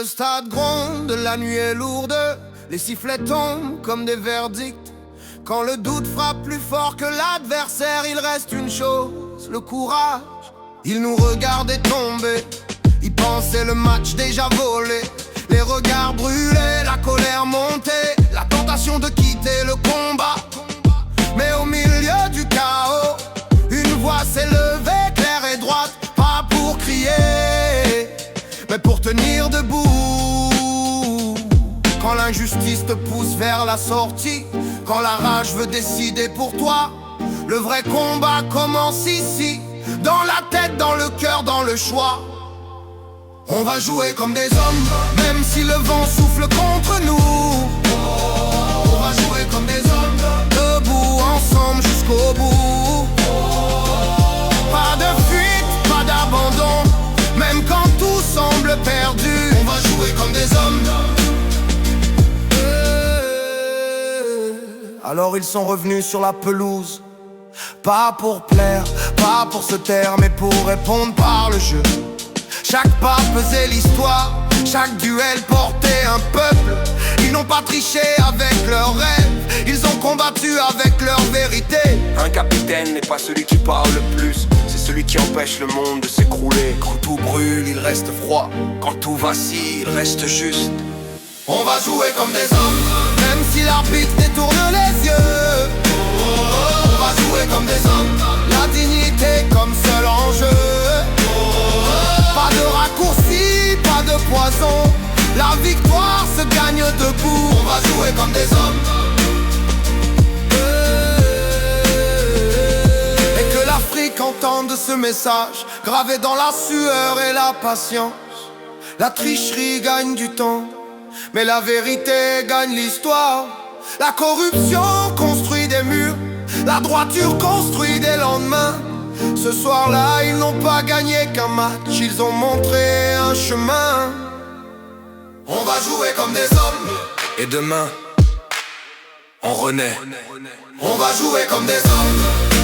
Le stade gronde, la nuit est lourde, les sifflets tombent comme des verdicts. Quand le doute frappe plus fort que l'adversaire, il reste une chose, le courage. Ils nous regardaient tomber, ils pensaient le match déjà volé. Les regards brûlés, la colère montée, la tentation de quitter le combat. Mais au milieu du chaos, une voix s'est levée, claire et droite. Pas pour crier, mais pour tenir debout. Quand l'injustice te pousse vers la sortie, quand la rage veut décider pour toi, le vrai combat commence ici. Dans la tête, dans le cœur, dans le choix. On va jouer comme des hommes, même si le vent souffle contre nous. On va jouer comme des hommes, debout, ensemble jusqu'au bout. Pas de fuite, pas d'abandon, même quand tout semble perdu. On va jouer comme des hommes. Alors ils sont revenus sur la pelouse, pas pour plaire, pas pour se taire, mais pour répondre par le jeu. Chaque pas faisait l'histoire, chaque duel portait un peuple. Ils n'ont pas triché avec leurs rêves, ils ont combattu avec leur vérité. Un capitaine n'est pas celui qui parle le plus, c'est celui qui empêche le monde de s'écrouler. Quand tout brûle, il reste froid. Quand tout vacille, il reste juste. On va jouer comme des hommes, même si l'arbitre détourne les yeux. On va jouer comme des hommes, la dignité comme seul enjeu. Pas de raccourci, pas de poison, la victoire se gagne debout. On va jouer comme des hommes. Et que l'Afrique entende ce message, gravé dans la sueur et la patience. La tricherie gagne du temps, mais la vérité gagne l'histoire. La corruption construit des murs, la droiture construit des lendemains. Ce soir-là, ils n'ont pas gagné qu'un match, ils ont montré un chemin. On va jouer comme des hommes, Et demain, on renaît. on va jouer comme des hommes.